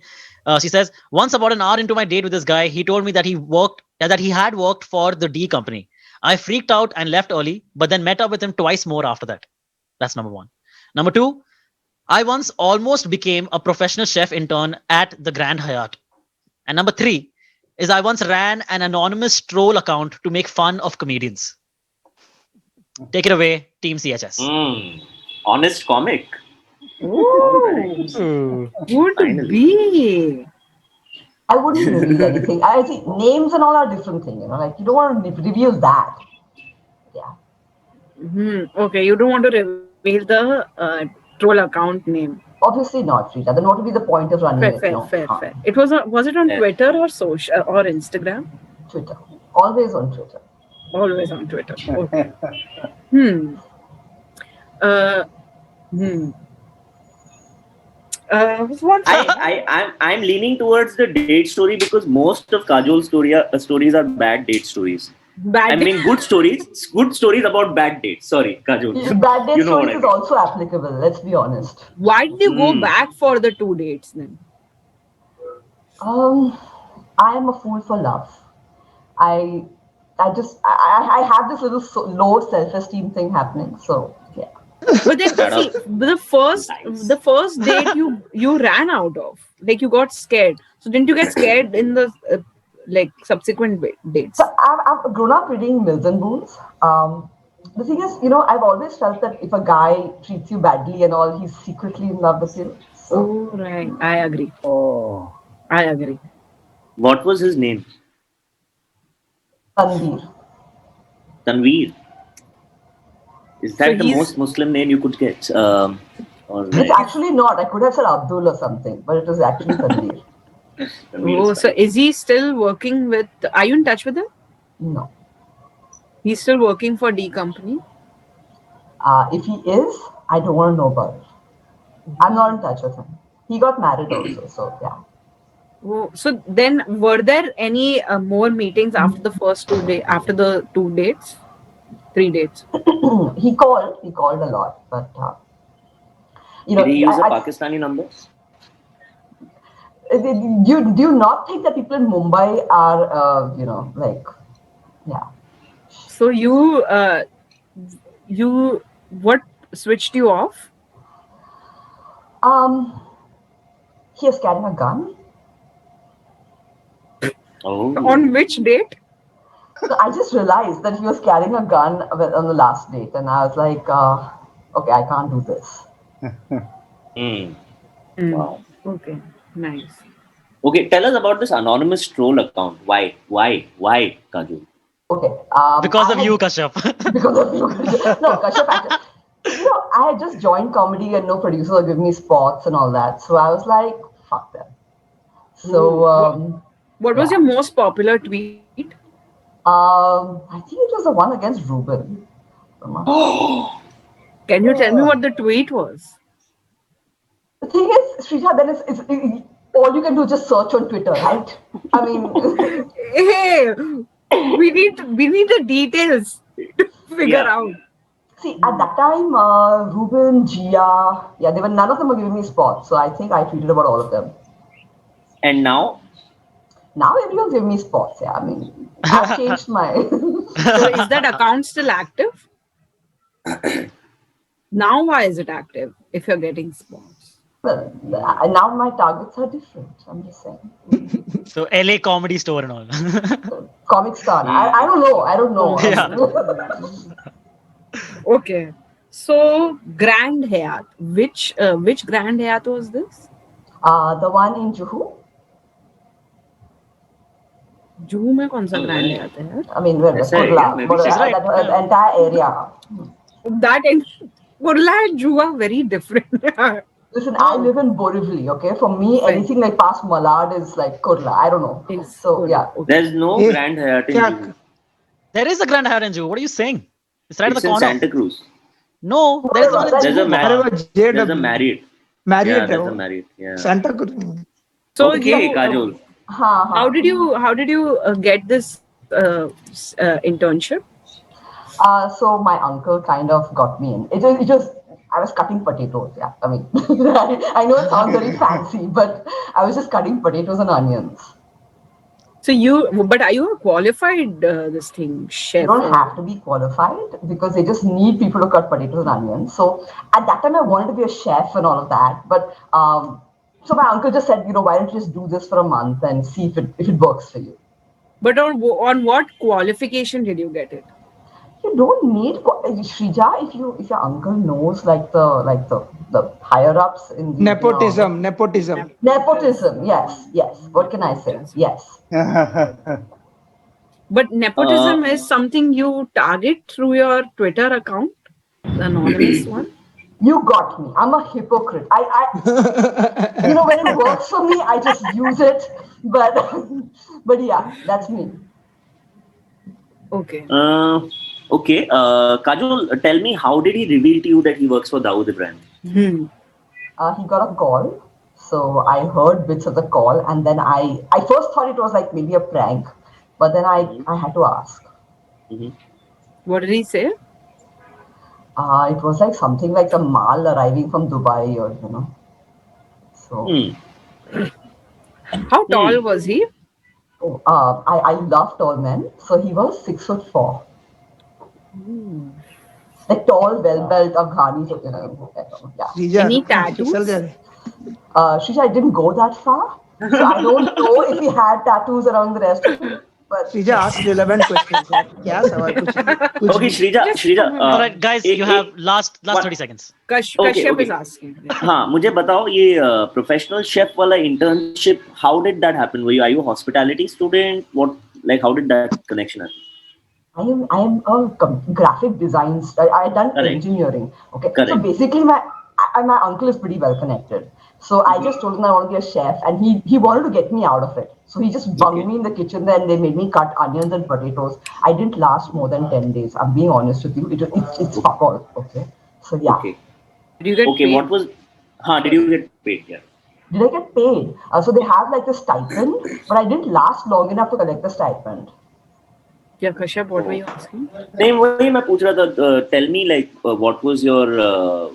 She says, once about an hour into my date with this guy, he told me that he had worked for the D Company. I freaked out and left early, but then met up with him twice more after that. That's number 1. Number 2, I once almost became a professional chef intern at the Grand Hyatt. And number 3 is I once ran an anonymous troll account to make fun of comedians. Take it away, Team CHS. Honest comic. Ooh. Would be. I wouldn't reveal anything. I think names and all are different thing. Like you don't want to reveal that. Yeah. Okay, you don't want to reveal the troll account name. Obviously not, Shreeja. Then what would be the point of running it? Fair. It was it on Twitter or social or Instagram? Twitter. Always on Twitter. Always on Twitter. Okay. I'm leaning towards the date story because most of Kajol's stories are bad date stories. Good stories about bad dates. Sorry, Kajol. Bad date stories is also applicable. Let's be honest. Why did you go back for the 2 dates then? I am a fool for love. I have this little low self-esteem thing happening. So yeah. But then see, the first date you ran out of, like you got scared. So didn't you get scared in the subsequent dates? So I've grown up reading Mills and Boons. The thing is, I've always felt that if a guy treats you badly and all, he's secretly in love with you. So. Oh right, I agree. I agree. What was his name? Tanveer. Is that the most Muslim name you could get? It's actually not. I could have said Abdul or something, but it was actually Tanveer. So is he still working with? Are you in touch with him? No. He's still working for D Company? If he is, I don't want to know about it. I'm not in touch with him. He got married also, so yeah. Oh, so then, were there any more meetings after the first 2 days? After the 2 dates, 3 dates? He called a lot, but did he use a Pakistani number? Do you not think that people in Mumbai are yeah? So what switched you off? He was carrying a gun. Oh. On which date? So I just realized that he was carrying a gun on the last date, and I was like, okay, I can't do this. Wow. Okay, nice. Okay, tell us about this anonymous troll account. Why, Kajol? Okay. Because of you, Kashyap. Because of you, Kashyap. No, Kashyap actually. I had just joined comedy and no producer would give me spots and all that. So I was like, fuck them. So what was your most popular tweet? I think it was the one against Ruben. Can you tell me what the tweet was? The thing is, Shreeja, then it's all you can do is just search on Twitter, right? I mean, hey, we need the details to figure out. See, at that time, Ruben, Gia, none of them were giving me spots. So I think I tweeted about all of them. And now? Now everyone's giving me spots. Yeah, I mean, I've changed my. So is that account still active? Now, why is it active if you're getting spots? Well, now my targets are different. I'm just saying. So LA Comedy Store and all. Comic Star. I don't know. I don't know. Yeah. Okay. So Grand Hyatt. Which Grand Hyatt was this? The one in Juhu. Juhu में कौन सा Grand Hyatt है यार? I mean, well, That's right, Kurla, maybe but, she's right. that entire area. That and Kurla and Juhu are very different. Listen, I live in Borivali, okay? For me, Fine. anything like past Malad is like Kurla. I don't know. It's So, Kurla, yeah. okay. There's no Eh, Grand Hyatt in क्या Juhu. There is a Grand Hyatt in Juhu. What are you saying? It's right It's at the in corner. Santa Cruz. No, there is one in There's There's a Juhu. Marriott. अरे वो There's a JW Marriott. Yeah, Marriott there's है a वो Marriott. Yeah. Santa Cruz. So Okay, you, Kajol. how did you get this internship? So my uncle kind of got me in. It was I was cutting potatoes. Yeah, I mean, I know it sounds very fancy, but I was just cutting potatoes and onions. So but are you a qualified this thing chef? You don't have to be qualified because they just need people to cut potatoes and onions. So at that time, I wanted to be a chef and all of that. But so my uncle just said, why don't you just do this for a month and see if it works for you. But on what qualification did you get it? You don't need Shreeja if your uncle knows like the higher ups in the Nepotism. Nepotism, yes. What can I say? Yes. But nepotism is something you target through your Twitter account, the anonymous one. You got me. I'm a hypocrite. I when it works for me, I just use it. But yeah, that's me. Okay. Okay. Kajol, tell me, how did he reveal to you that he works for Dawood Ibrahim? He got a call. So I heard bits of the call, and then I first thought it was like maybe a prank, but then I had to ask. What did he say? It was like something like a mal arriving from Dubai, or So. How tall was he? Oh, I love tall men. So he was 6'4". Like tall, well-built Afghani. Yeah. Any tattoos? Shreeja, I didn't go that far. So I don't know if he had tattoos around the rest of it. But Shreeja asked relevant questions. क्या सवाल कुछ Okay, Shreeja. All right, guys, you have last 30 seconds. Kashyap is asking. हाँ, मुझे बताओ ये professional chef वाला internship. How did that happen? Are you a hospitality student? How did that connection happen? I am a graphic design. I done engineering. Okay. Correct. So basically, my uncle is pretty well connected. So I just told him I want to be a chef, and he wanted to get me out of it. So he just bunged me in the kitchen there, and they made me cut onions and potatoes. I didn't last more than 10 days. I'm being honest with you. It's fuck all. Okay. So yeah. Okay. Did you get paid? Did you get paid? Yeah. Did I get paid? So they have like the stipend, but I didn't last long enough to collect the stipend. Yeah, Kashyap, what were you asking? नहीं वही मैं पूछ रहा था. Tell me what was your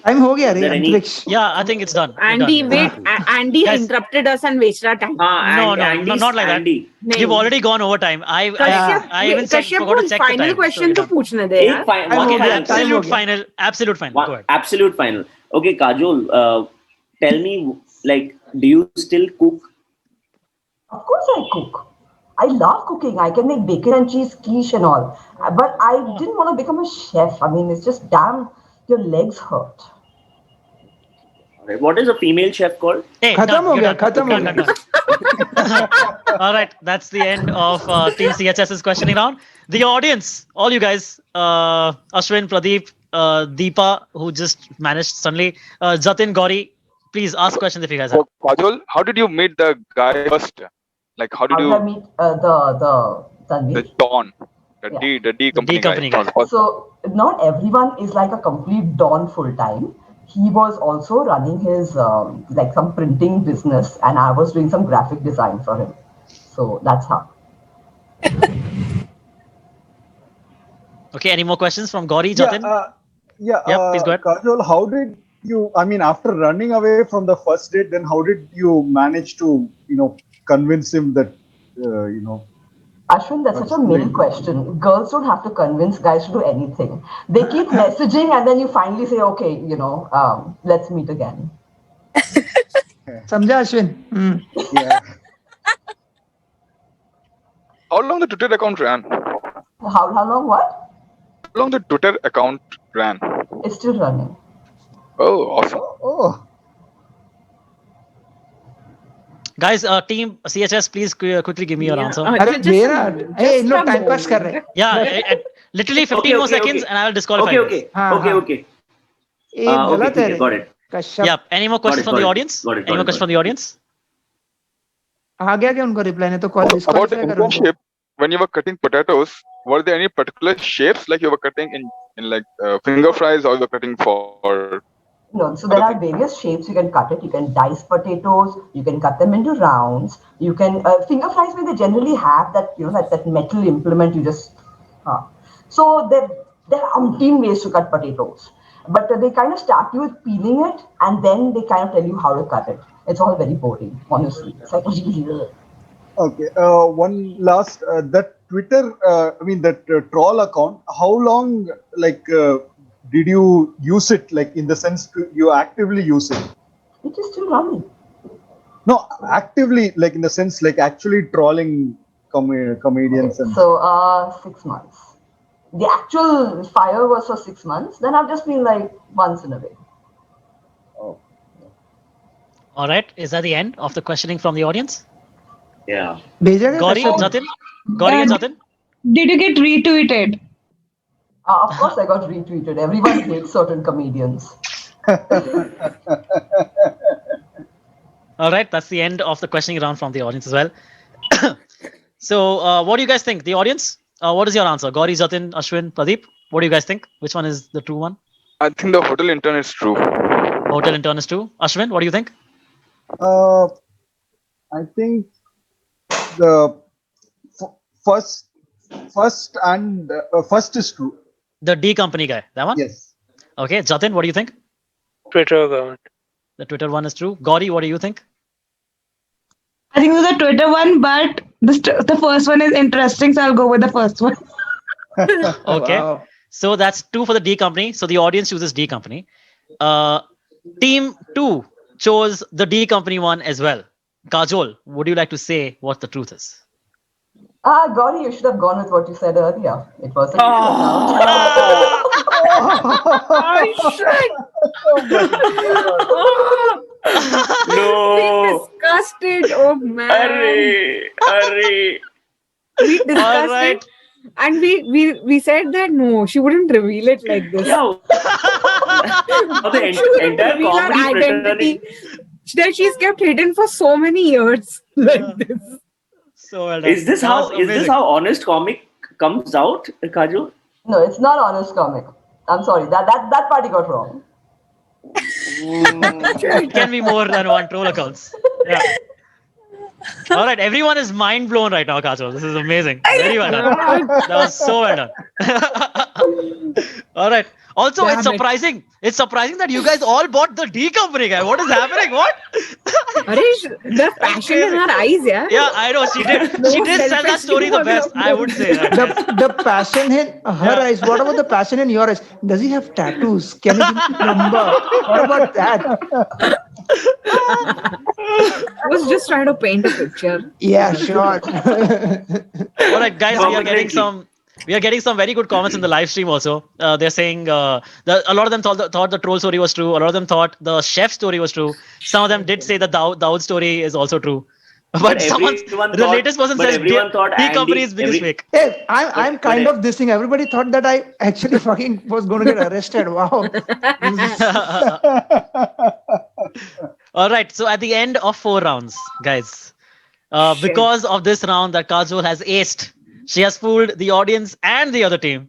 time हो गया रे अंतरिक्ष. Yeah, I think it's done. Andy, wait. Andy interrupted us and wasted our time. No, not like that. You've already gone over time. I even forgot to check the time. Final question to पूछने दे यार. Okay, absolute final. Go ahead. Absolute final. Okay, Kajol, tell me, do you still cook? Of course I cook. I love cooking. I can make bacon and cheese quiche and all. But I didn't want to become a chef. I mean, it's just damn, your legs hurt. What is a female chef called? Hey, खत्म हो गया. All right, that's the end of Team CHS's questioning round. The audience, all you guys, Ashwin, Pradeep, Deepa, who just managed suddenly, Jatin, Gauri, please ask questions if you guys have. So, Kajol, how did you meet the guy first? How did you meet the Don, the D company guy? So not everyone is like a complete Don full time. He was also running his some printing business, and I was doing some graphic design for him. So that's how. Okay, any more questions from Gauri, Jatin? Please go ahead. Kajol, how did you? I mean, after running away from the first date, then how did you manage to convince him that Ashwin, that's such a male question. Girls don't have to convince guys to do anything. They keep messaging, and then you finally say, "Okay, let's meet again." समझा Ashwin? Yeah. How long the Twitter account ran? How long? What? How long the Twitter account ran? It's still running. Oh, awesome. Oh. Guys, team CHS, please quickly give me your answer. अरे Just a मेरा moment, hey just इन लोग a time pass कर moment. रहे हैं. Yeah, literally 15 more seconds and I will disqualify you. Okay. हाँ, हाँ. Okay. ये गलत है okay, रे. got it. Kashyap. Yeah, any more questions from the audience? Any more questions from the audience? आ गया क्या उनको रिप्लाई? नहीं तो कॉल About the डिस्क्वालीफाई करो उनको. internship, when you were cutting potatoes, were there any particular shapes like you were cutting in like finger fries, or you were cutting for? No, so there are various shapes you can cut it. You can dice potatoes. You can cut them into rounds. You can finger fries. Where they generally have that that metal implement. You just so there are umpteen ways to cut potatoes, but they kind of start you with peeling it, and then they kind of tell you how to cut it. It's all very boring, honestly. It's like Okay. One last that Twitter. That troll account. How long did you use it? Like in the sense you actively use it? it is still running. No, actively, like in the sense like actually trolling comedians and. So 6 months. The actual fire was for 6 months. Then I've just been like once in a way. All right. Is that the end of the questioning from the audience? Yeah. भेजा क्या Gauri, Kashyap? Jatin? Gauri and Jatin? Did you get retweeted? Of course, I got retweeted. Everyone hates certain comedians. All right. That's the end of the questioning round from the audience as well. So, what do you guys think? The audience? What is your answer? Gauri, Jatin, Ashwin, Pradeep? What do you guys think? Which one is the true one? I think the hotel intern is true. Hotel intern is true. Ashwin, what do you think? I think the first is true. The D company guy. That one? Yes. Okay. Jatin, what do you think? Twitter account. The Twitter one is true. Gauri, what do you think? I think it was the Twitter one, but the first one is interesting, so I'll go with the first one. Okay. Wow. So that's 2 for the D company. So the audience chooses D company. Team 2 chose the D company one as well. Kajol, would you like to say what the truth is? Gauri, you should have gone with what you said earlier. It was a Twitter We discussed it. Oh man. We discussed it. And we said that no, she wouldn't reveal it like this. Yeah. She wouldn't reveal her identity that she's kept hidden for so many years. Like this. So well done. Is this how honest comic comes out, Kajol? No, it's not honest comic. I'm sorry. That part you got wrong. It can be more than one troll accounts. Yeah. All right, everyone is mind blown right now, Kajol. This is amazing. Very well done. That was so well done. All right. Also, it's surprising. It's surprising that you guys all bought the D company guy. What is happening? What? Harish, the passion in her eyes, yeah. Yeah, I know she did. She did sell that story the best. I would say that. The passion in her eyes. What about the passion in your eyes? Does he have tattoos? Can he give me a number? What about that? I was just trying to paint a picture. Yeah, sure. All right, guys, we are getting some very good comments in the live stream also. They're saying a lot of them thought the troll story was true. A lot of them thought the chef story was true. Some of them did say the Dawood story is also true. But the latest person says D company is biggest fake. Hey, I'm kind of this thing. Everybody thought that I actually fucking was going to get arrested. Wow. All right. So at the end of 4 rounds, guys, because of this round that Kajol has aced, she has fooled the audience and the other team,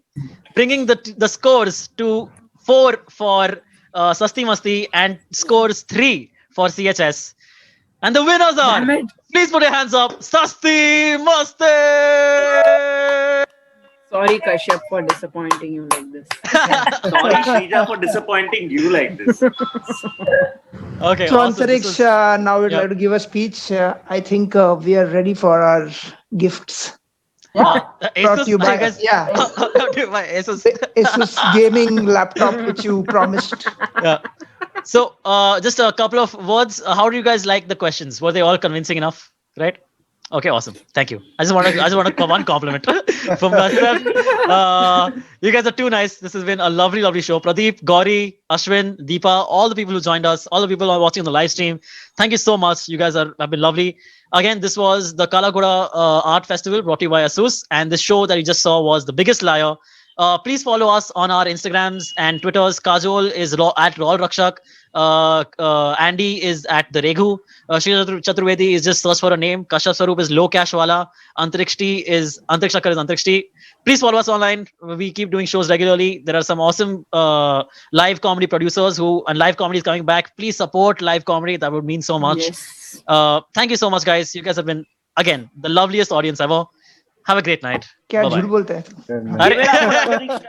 bringing the scores to 4 for Sasti Masti and scores 3 for CHS. And the winners are, please put your hands up, Sasti Masti! Sorry, Kashyap, for disappointing you like this. Sorry, Shreeja, for disappointing you like this. Okay. So, awesome. Antariksh, now we'd like to give a speech. I think we are ready for our gifts. Yeah. Brought Asus, to you by, you guys. yeah, Brought to you by Asus. Asus gaming laptop which you promised. Yeah. So, just a couple of words. How do you guys like the questions? Were they all convincing enough? Right. Okay, awesome. Thank you. I just want to one compliment from myself. You guys are too nice. This has been a lovely show. Pradeep, Gauri, Ashwin, Deepa, all the people who joined us, all the people who are watching on the live stream. Thank you so much. You guys have been lovely. Again, this was the Kala Ghoda Art Festival brought to you by Asus, and the show that you just saw was The Biggest Liar. Please follow us on our Instagrams and Twitters. Kajol is at Raul Rakshak. Andy is at the Reghu. Shreeja Chaturvedi is just search for a name. Kashyap Swaroop is low cash wala. Antariksh is Antariksh. Please follow us online. We keep doing shows regularly. There are some awesome live comedy producers and live comedy is coming back. Please support live comedy. That would mean so much. Yes. Thank you so much, guys. You guys have been, again, the loveliest audience ever. Have a great night. क्या Bye-bye. झूठ बोलते हैं Give it up for Antariksh.